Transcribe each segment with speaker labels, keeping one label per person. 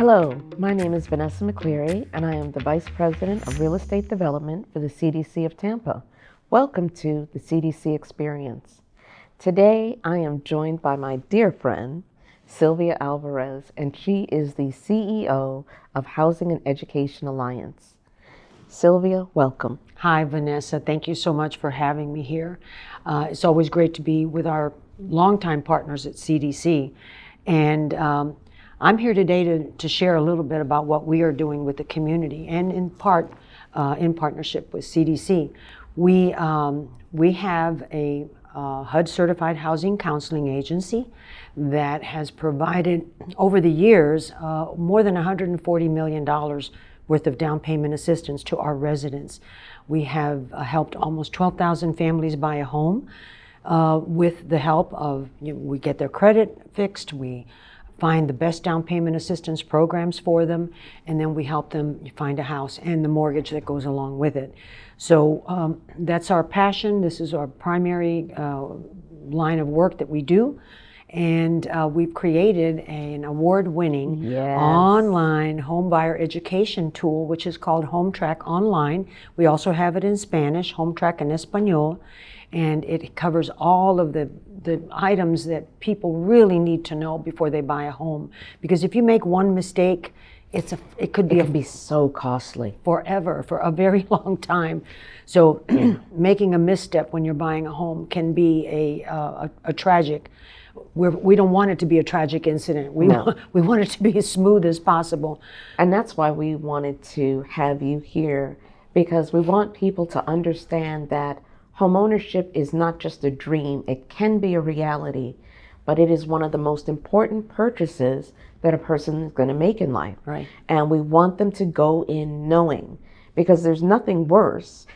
Speaker 1: Hello, my name is Vanessa McCleary, and I am the Vice President of Real Estate Development for the CDC of Tampa. Welcome to the CDC Experience. Today, I am joined by my dear friend, Sylvia Alvarez, and she is the CEO of Housing and Education Alliance. Sylvia, welcome.
Speaker 2: Hi, Vanessa. Thank you so much for having me here. It's always great to be with our longtime partners at CDC. And I'm here today to share a little bit about what we are doing with the community, and in part in partnership with CDC. We have a HUD-certified housing counseling agency that has provided, over the years, more than $140 million worth of down payment assistance to our residents. We have helped almost 12,000 families buy a home with the help of, we get their credit fixed, we find the best down payment assistance programs for them, and then we help them find a house and the mortgage that goes along with it. So that's our passion. This is our primary line of work that we do. And we've created an award-winning online home buyer education tool, which is called Home Track Online. We also have it in Spanish, Home Track en Español, and it covers all of the items that people really need to know before they buy a home. Because if you make one mistake, it could be
Speaker 1: so costly
Speaker 2: forever, for a very long time. So making a misstep when you're buying a home can be a tragic. We don't want it to be a tragic incident. We want it to be as smooth as possible.
Speaker 1: And that's why we wanted to have you here, because we want people to understand that homeownership is not just a dream. It can be a reality, but it is one of the most important purchases that a person is going to make in life.
Speaker 2: Right.
Speaker 1: And we want them to go in knowing, because there's nothing worse.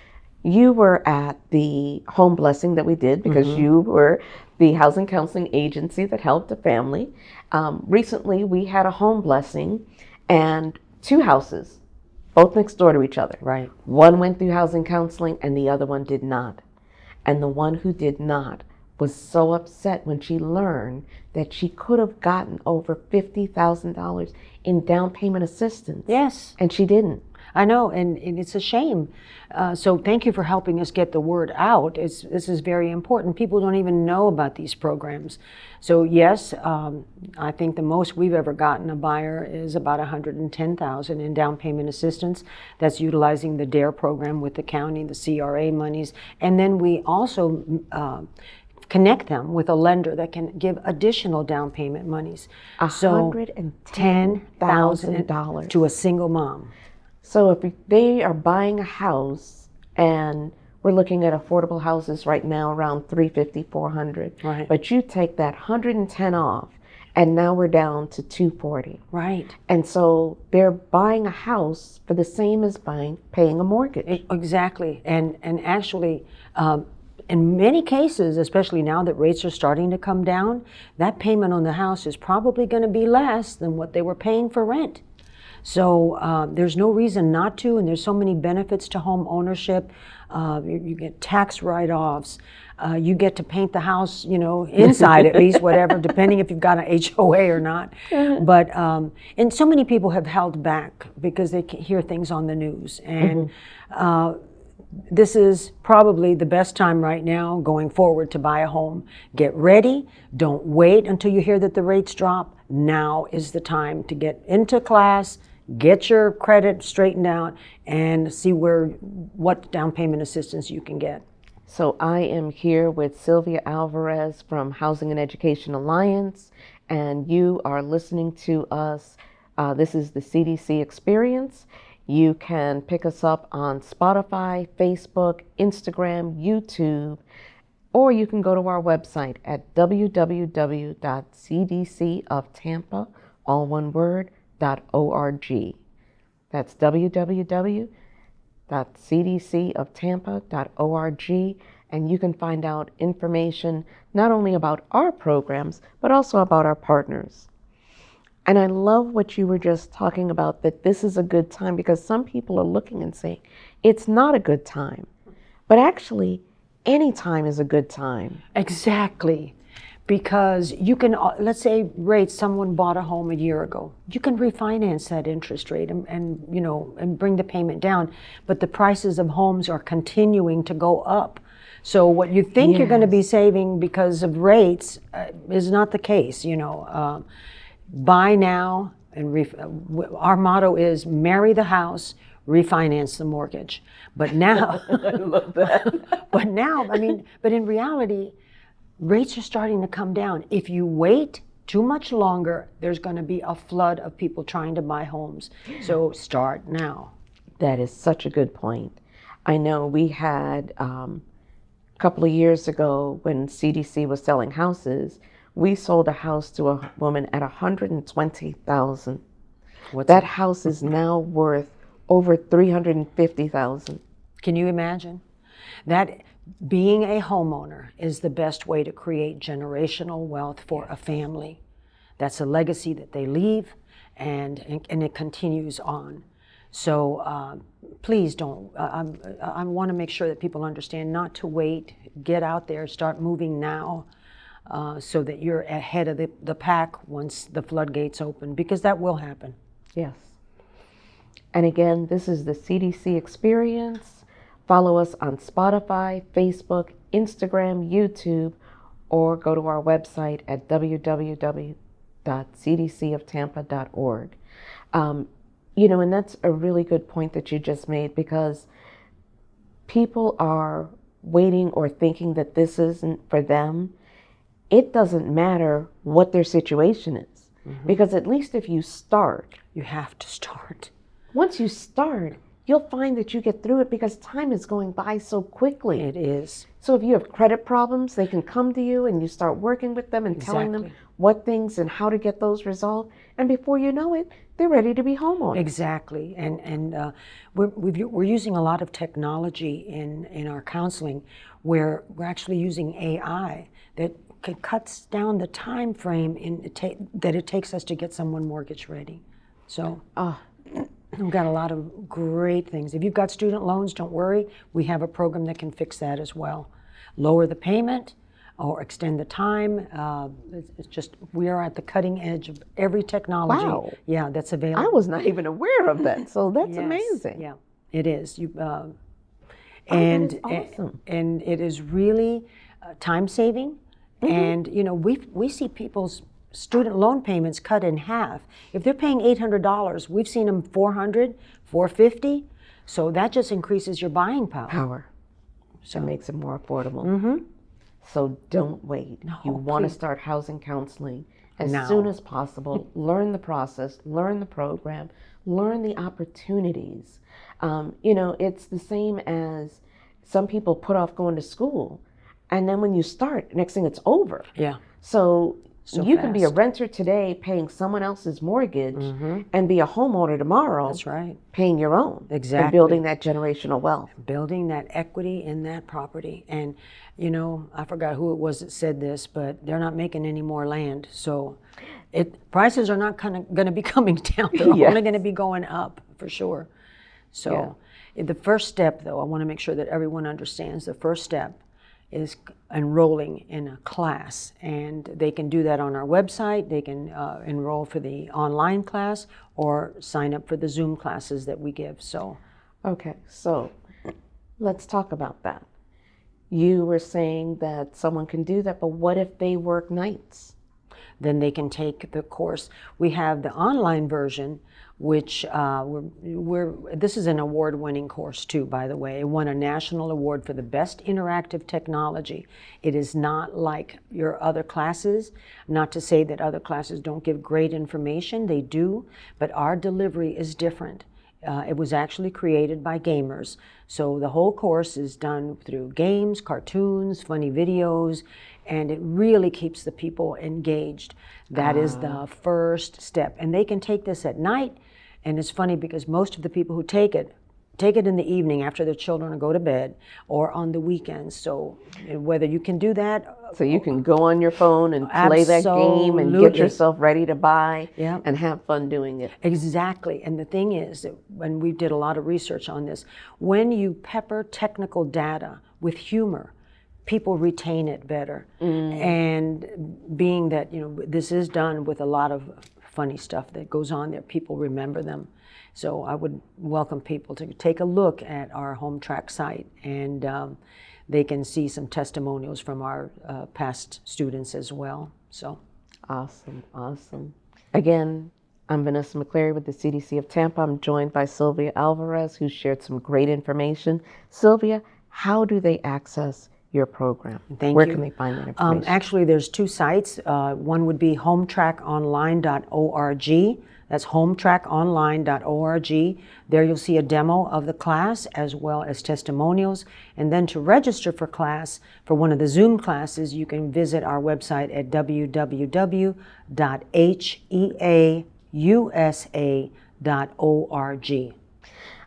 Speaker 1: You were at the home blessing that we did because you were the housing counseling agency that helped a family. Recently, we had a home blessing and two houses, both next door to each other.
Speaker 2: Right.
Speaker 1: One went through housing counseling and the other one did not. And the one who did not was so upset when she learned that she could have gotten over $50,000 in down payment assistance.
Speaker 2: Yes.
Speaker 1: And she didn't.
Speaker 2: I know, and it's a shame. So thank you for helping us get the word out. This is very important. People don't even know about these programs. So yes, I think the most we've ever gotten a buyer is about $110,000 in down payment assistance. That's utilizing the DARE program with the county, the CRA monies, and then we also connect them with a lender that can give additional down payment monies.
Speaker 1: $110,000
Speaker 2: to a single mom.
Speaker 1: So if they are buying a house, and we're looking at affordable houses right now around $350,000, $400,000,
Speaker 2: right.
Speaker 1: But you take that $110,000 off, and now we're down to $240,000.
Speaker 2: Right.
Speaker 1: And so they're buying a house for the same as paying a mortgage.
Speaker 2: Exactly, and actually, in many cases, especially now that rates are starting to come down, that payment on the house is probably going to be less than what they were paying for rent. So there's no reason not to, and there's so many benefits to home ownership. You get tax write-offs. You get to paint the house, inside at least, whatever, depending if you've got an HOA or not. But and so many people have held back because they can hear things on the news, and this is probably the best time right now going forward to buy a home. Get ready. Don't wait until you hear that the rates drop. Now is the time to get into class, get your credit straightened out, and see what down payment assistance you can get.
Speaker 1: So I am here with Sylvia Alvarez from Housing and Education Alliance, and you are listening to us. This is the CDC Experience. You can pick us up on Spotify, Facebook, Instagram, YouTube, or you can go to our website at www.cdcoftampa, all one word, .org. That's www.cdcoftampa.org, and you can find out information not only about our programs, but also about our partners. And I love what you were just talking about, that this is a good time, because some people are looking and saying, it's not a good time. But actually, any time is a good time.
Speaker 2: Exactly. Because you can, let's say rates, someone bought a home a year ago. You can refinance that interest rate and you know, and bring the payment down. But the prices of homes are continuing to go up. So what you think you're going to be saving because of rates is not the case, you know. Buy now, and our motto is marry the house, refinance the mortgage. But now,
Speaker 1: I love that.
Speaker 2: but now, I mean, but in reality, rates are starting to come down. If you wait too much longer, there's going to be a flood of people trying to buy homes. So start now.
Speaker 1: That is such a good point. I know we had a couple of years ago when CDC was selling houses, we sold a house to a woman at $120,000. That house is now worth over $350,000.
Speaker 2: Can you imagine? That being a homeowner is the best way to create generational wealth for a family. That's a legacy that they leave, and it continues on. So please don't. I want to make sure that people understand not to wait. Get out there, start moving now, so that you're ahead of the pack once the floodgates open, because that will happen.
Speaker 1: Yes. And again, this is the CDC Experience. Follow us on Spotify, Facebook, Instagram, YouTube, or go to our website at www.cdcoftampa.org. You know, and that's a really good point that you just made, because people are waiting or thinking that this isn't for them. It doesn't matter what their situation is, because at least if you start,
Speaker 2: you have to start.
Speaker 1: Once you start, you'll find that you get through it, because time is going by so quickly.
Speaker 2: It is.
Speaker 1: So if you have credit problems, they can come to you and you start working with them and telling them what things and how to get those resolved. And before you know it, they're ready to be homeowners.
Speaker 2: Exactly. And we're using a lot of technology in our counseling, where we're actually using AI that cuts down the time frame that it takes us to get someone mortgage ready. So we've got a lot of great things. If you've got student loans, don't worry. We have a program that can fix that as well. Lower the payment or extend the time. It's just, we are at the cutting edge of every technology.
Speaker 1: Wow.
Speaker 2: Yeah, that's available.
Speaker 1: I was not even aware of that. So that's
Speaker 2: Yes.
Speaker 1: amazing.
Speaker 2: Yeah, it is.
Speaker 1: That is awesome.
Speaker 2: And it is really time saving. And you know, we see people's student loan payments cut in half. If they're paying $800, we've seen them $400, $450. So that just increases your buying power.
Speaker 1: So it makes it more affordable. So don't wait.
Speaker 2: No,
Speaker 1: you want to
Speaker 2: please.
Speaker 1: start housing counseling as
Speaker 2: Now.
Speaker 1: soon as possible. Learn the process, learn the program, learn the opportunities. You know, it's the same as some people put off going to school, and then when you start, next thing it's over.
Speaker 2: Yeah.
Speaker 1: So you can be a
Speaker 2: fast.
Speaker 1: renter today paying someone else's mortgage and be a homeowner tomorrow
Speaker 2: That's right.
Speaker 1: paying your own.
Speaker 2: Exactly.
Speaker 1: And building that generational wealth.
Speaker 2: Building that equity in that property. And, you know, I forgot who it was that said this, but they're not making any more land. So prices are not going to be coming down. They're only going to be going up for sure. So the first step, though, I want to make sure that everyone understands the first step is enrolling in a class, and they can do that on our website. They can enroll for the online class or sign up for the Zoom classes that we give. So,
Speaker 1: Okay, so let's talk about that. You were saying that someone can do that, but what if they work nights?
Speaker 2: then they can take the course. We have the online version, which this is an award-winning course too, by the way. It won a national award for the best interactive technology. It is not like your other classes. Not to say that other classes don't give great information, they do, but our delivery is different. It was actually created by gamers. So the whole course is done through games, cartoons, funny videos, and it really keeps the people engaged. That is the first step. And they can take this at night. And it's funny because most of the people who take it in the evening after their children go to bed or on the weekends. So whether you can do that.
Speaker 1: So you can go on your phone and play that game and get yourself ready to buy and have fun doing it.
Speaker 2: Exactly. And the thing is that when we did a lot of research on this, when you pepper technical data with humor, people retain it better. And being that, this is done with a lot of funny stuff that goes on there, people remember them. So I would welcome people to take a look at our Home Track site, and they can see some testimonials from our past students as well. So
Speaker 1: Awesome. Again, I'm Vanessa McCleary with the CDC of Tampa. I'm joined by Sylvia Alvarez, who shared some great information. Sylvia, how do they access your program? Where can they find that information?
Speaker 2: Actually, there's two sites. One would be hometrackonline.org. That's hometrackonline.org. There you'll see a demo of the class as well as testimonials. And then to register for class, for one of the Zoom classes, you can visit our website at www.heausa.org.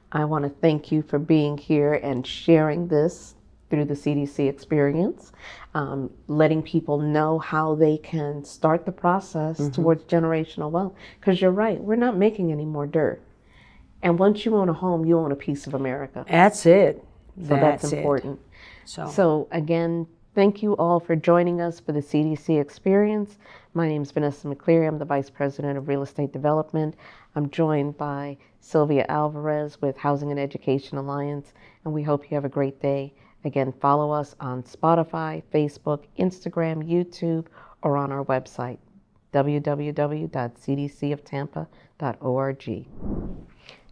Speaker 1: I want to thank you for being here and sharing this through the CDC experience, letting people know how they can start the process towards generational wealth. Because you're right, we're not making any more dirt. And once you own a home, you own a piece of America.
Speaker 2: That's it.
Speaker 1: So that's important. So again, thank you all for joining us for the CDC experience. My name is Vanessa McCleary. I'm the Vice President of Real Estate Development. I'm joined by Sylvia Alvarez with Housing and Education Alliance, and we hope you have a great day. Again, follow us on Spotify, Facebook, Instagram, YouTube, or on our website, www.cdcoftampa.org.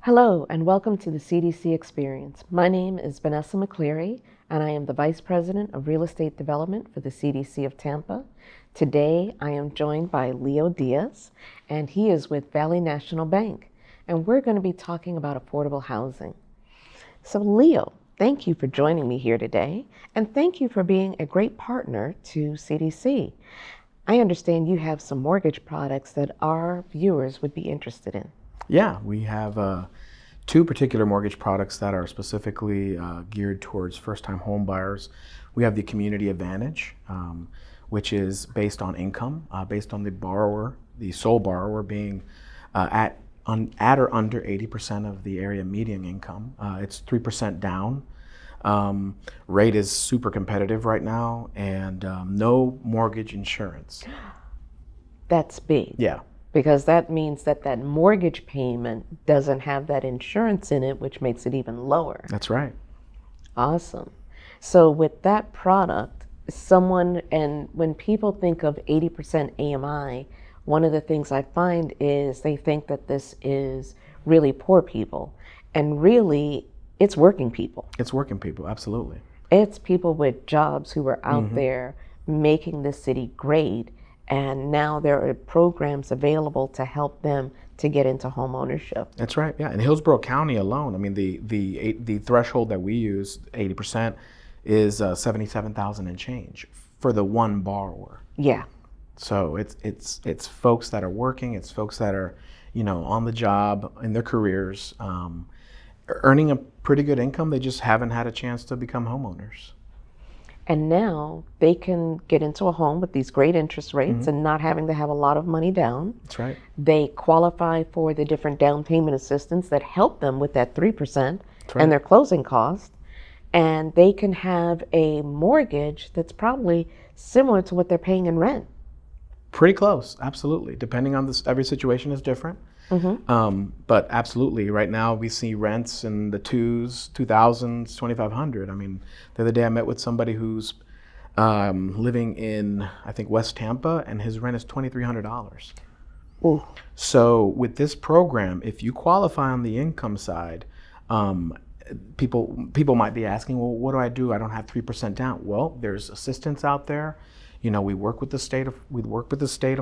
Speaker 1: Hello, and welcome to the CDC Experience. My name is Vanessa McCleary, and I am the Vice President of Real Estate Development for the CDC of Tampa. Today, I am joined by Leo Diaz, and he is with Valley National Bank, and we're going to be talking about affordable housing. So, Leo, thank you for joining me here today, and thank you for being a great partner to CDC. I understand you have some mortgage products that our viewers would be interested in.
Speaker 3: Yeah, we have two particular mortgage products that are specifically geared towards first-time home buyers. We have the Community Advantage, which is based on income, based on the borrower, the sole borrower being at or under 80% of the area median income. It's 3% down. Rate is super competitive right now, and no mortgage insurance.
Speaker 1: That's big.
Speaker 3: Yeah.
Speaker 1: Because that means that that mortgage payment doesn't have that insurance in it, which makes it even lower.
Speaker 3: That's right.
Speaker 1: Awesome. So with that product, and when people think of 80% AMI, one of the things I find is they think that this is really poor people. And really, it's working people.
Speaker 3: It's working people, absolutely.
Speaker 1: It's people with jobs who are out there making this city great. And now there are programs available to help them to get into home ownership.
Speaker 3: That's right. Yeah, in Hillsborough County alone, I mean, the threshold that we use, 80%, is $77,000 and change for the one borrower.
Speaker 1: Yeah.
Speaker 3: So it's folks that are working. It's folks that are, on the job in their careers, earning a pretty good income. They just haven't had a chance to become homeowners.
Speaker 1: And now they can get into a home with these great interest rates and not having to have a lot of money down.
Speaker 3: That's right.
Speaker 1: They qualify for the different down payment assistance that help them with that 3% and their closing cost. And they can have a mortgage that's probably similar to what they're paying in rent.
Speaker 3: Pretty close, absolutely. Depending on this, every situation is different. But absolutely, right now we see rents in the $2,000s, $2,500. I mean, the other day I met with somebody who's living in, I think, West Tampa, and his rent is $2,300.
Speaker 1: Ooh.
Speaker 3: So with this program, if you qualify on the income side, people might be asking, well, what do I do? I don't have 3% down. Well, there's assistance out there. We work with the state of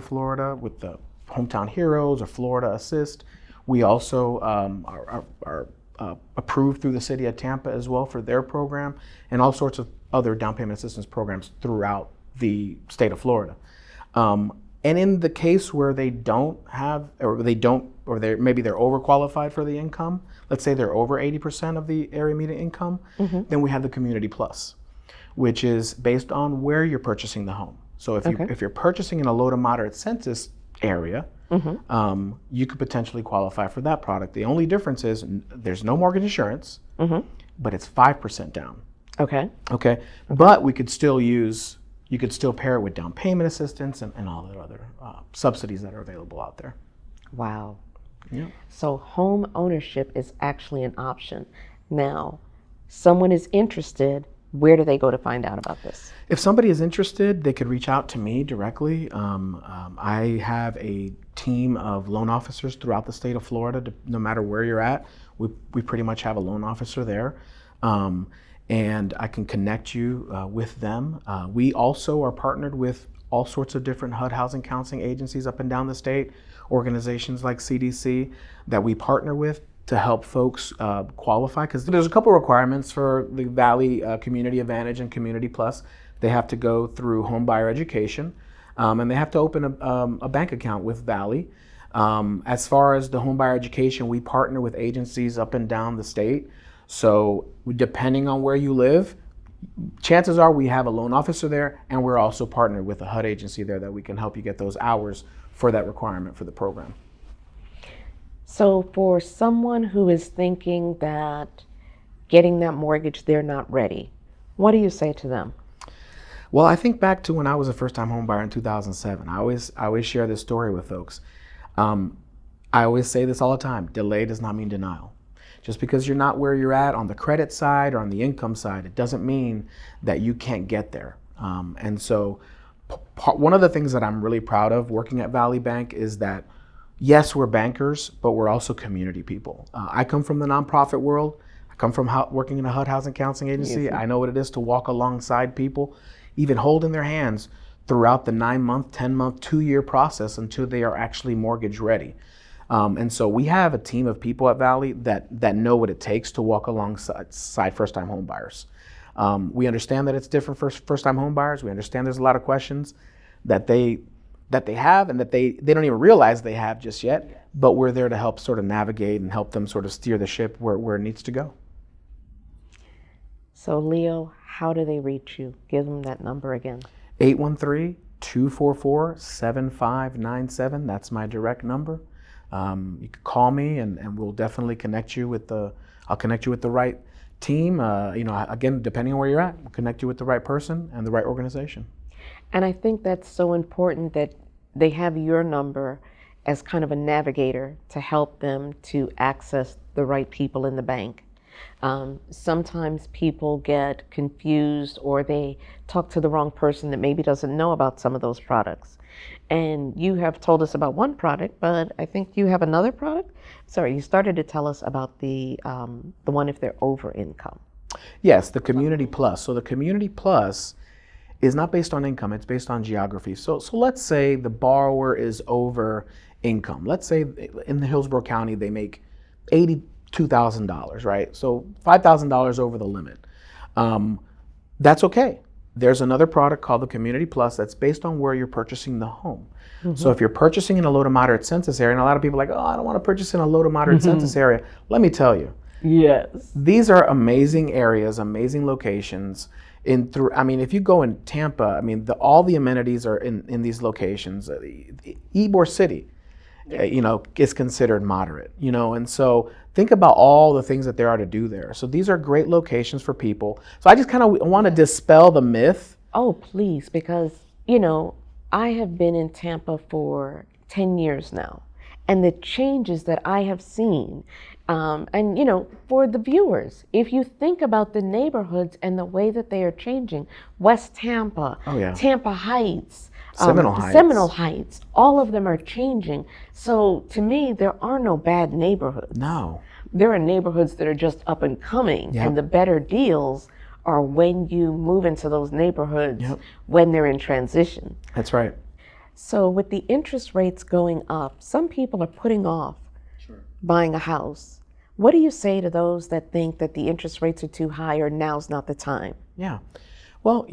Speaker 3: Florida with the Hometown Heroes or Florida Assist. We also are approved through the city of Tampa as well for their program, and all sorts of other down payment assistance programs throughout the state of Florida. And in the case where they don't have, or maybe they're overqualified for the income, let's say they're over 80% of the area median income, then we have the Community Plus, which is based on where you're purchasing the home. So if you're purchasing in a low to moderate census area, you could potentially qualify for that product. The only difference is there's no mortgage insurance, but it's 5% down.
Speaker 1: Okay.
Speaker 3: But we could still use you could still pair it with down payment assistance and all the other subsidies that are available out there.
Speaker 1: Wow.
Speaker 3: Yeah.
Speaker 1: So home ownership is actually an option. Now, someone is interested, where do they go to find out about this?
Speaker 3: If somebody is interested, they could reach out to me directly. I have a team of loan officers throughout the state of Florida. No matter where you're at, we pretty much have a loan officer there. And I can connect you with them. We also are partnered with all sorts of different HUD housing counseling agencies up and down the state, organizations like CDC that we partner with to help folks qualify, because there's a couple requirements for the Valley Community Advantage and Community Plus. They have to go through home buyer education, and they have to open a bank account with Valley. As far as the home buyer education, we partner with agencies up and down the state. So depending on where you live, chances are we have a loan officer there, and we're also partnered with a HUD agency there that we can help you get those hours for that requirement for the program.
Speaker 1: So for someone who is thinking that getting that mortgage, they're not ready, what do you say to them?
Speaker 3: Well, I think back to when I was a first-time home buyer in 2007. I always share this story with folks. I always say this all the time: delay does not mean denial. Just because you're not where you're at on the credit side or on the income side, it doesn't mean that you can't get there. And so one of the things that I'm really proud of working at Valley Bank is that, yes, we're bankers, but we're also community people. I come from the nonprofit world. I come from working in a HUD housing counseling agency.
Speaker 1: Yes.
Speaker 3: I know what it is to walk alongside people, even holding their hands throughout the 9-month, 10-month, 2-year process until they are actually mortgage ready. And so we have a team of people at Valley that know what it takes to walk alongside first-time home buyers. We understand that it's different for first-time home buyers. We understand there's a lot of questions that they have and that they don't even realize they have just yet, but we're there to help sort of navigate and help them sort of steer the ship where it needs to go.
Speaker 1: So Leo, how do they reach you? Give them that number again.
Speaker 3: 813-244-7597. That's my direct number. You can call me and we'll definitely connect you with I'll connect you with the right team. Again, depending on where you're at, we'll connect you with the right person and the right organization.
Speaker 1: And I think that's so important that they have your number as kind of a navigator to help them to access the right people in the bank. Sometimes people get confused or they talk to the wrong person that maybe doesn't know about some of those products. And you have told us about one product, but I think you have another product. Sorry, you started to tell us about the one if they're over income.
Speaker 3: Yes, the Community Plus. So the Community Plus is not based on income, it's based on geography. So let's say the borrower is over income. Let's say in the Hillsborough County they make $82,000, right? So $5,000 over the limit. That's okay. There's another product called the Community Plus that's based on where you're purchasing the home. Mm-hmm. So if you're purchasing in a low to moderate census area, and a lot of people are like, oh, I don't want to purchase in a low to moderate census area. Let me tell you.
Speaker 1: Yes.
Speaker 3: These are amazing areas, amazing locations. If you go in Tampa, all the amenities are in these locations. Ybor City, is considered moderate, and so think about all the things that there are to do there. So these are great locations for people. So I just kind of want to dispel the myth.
Speaker 1: Oh, please, because, I have been in Tampa for 10 years now, and the changes that I have seen, for the viewers, if you think about the neighborhoods and the way that they are changing, West Tampa,
Speaker 3: oh, yeah.
Speaker 1: Tampa Heights,
Speaker 3: Seminole
Speaker 1: Heights, all of them are changing. So to me, there are no bad neighborhoods.
Speaker 3: No.
Speaker 1: There are neighborhoods that are just up and coming,
Speaker 3: yep.
Speaker 1: and the better deals are when you move into those neighborhoods,
Speaker 3: yep.
Speaker 1: when they're in transition.
Speaker 3: That's right.
Speaker 1: So with the interest rates going up, some people are putting off buying a house. What do you say to those that think that the interest rates are too high or now's not the time?
Speaker 3: Yeah. Well,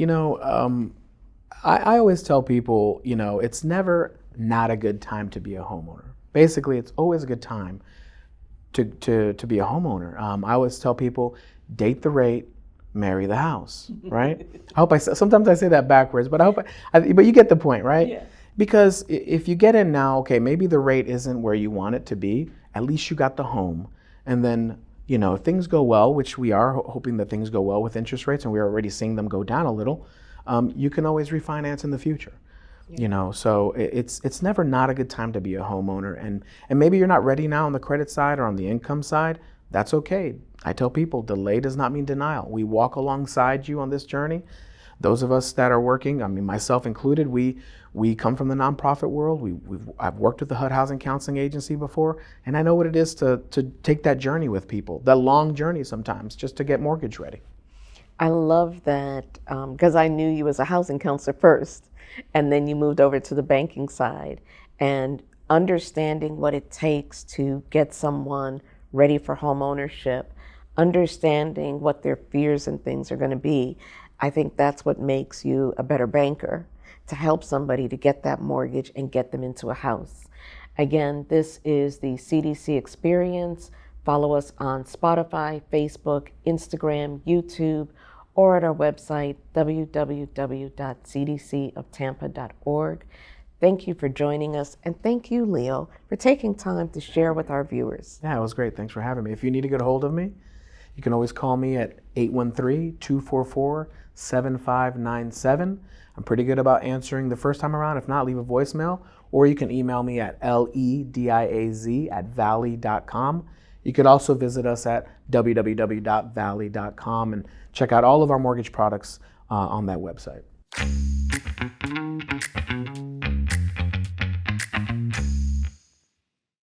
Speaker 3: I always tell people, it's never not a good time to be a homeowner. Basically, it's always a good time to be a homeowner. I always tell people, date the rate, marry the house, right? Sometimes I say that backwards, but but you get the point, right? Yeah. Because if you get in now, okay, maybe the rate isn't where you want it to be, at least you got the home. And then, if things go well, which we are hoping that things go well with interest rates, and we're already seeing them go down a little, you can always refinance in the future. You know, so it's never not a good time to be a homeowner, and maybe you're not ready now on the credit side or on the income side. That's okay. I tell people, delay does not mean denial. We walk alongside you on this journey. Those of us that are working, I mean, myself included, we come from the nonprofit world. I've worked with the HUD Housing Counseling Agency before, and I know what it is to take that journey with people, that long journey sometimes, just to get mortgage ready.
Speaker 1: I love that because I knew you as a housing counselor first, and then you moved over to the banking side, and understanding what it takes to get someone ready for home ownership, understanding what their fears and things are going to be. I think that's what makes you a better banker, to help somebody to get that mortgage and get them into a house. Again, this is the CDC Experience. Follow us on Spotify, Facebook, Instagram, YouTube, or at our website, www.cdcoftampa.org. Thank you for joining us, and thank you, Leo, for taking time to share with our viewers.
Speaker 3: Yeah, it was great. Thanks for having me. If you need to get a hold of me, you can always call me at 813-244-7597. I'm pretty good about answering the first time around. If not, leave a voicemail, or you can email me at lediaz@valley.com. You could also visit us at www.valley.com and check out all of our mortgage products on that website.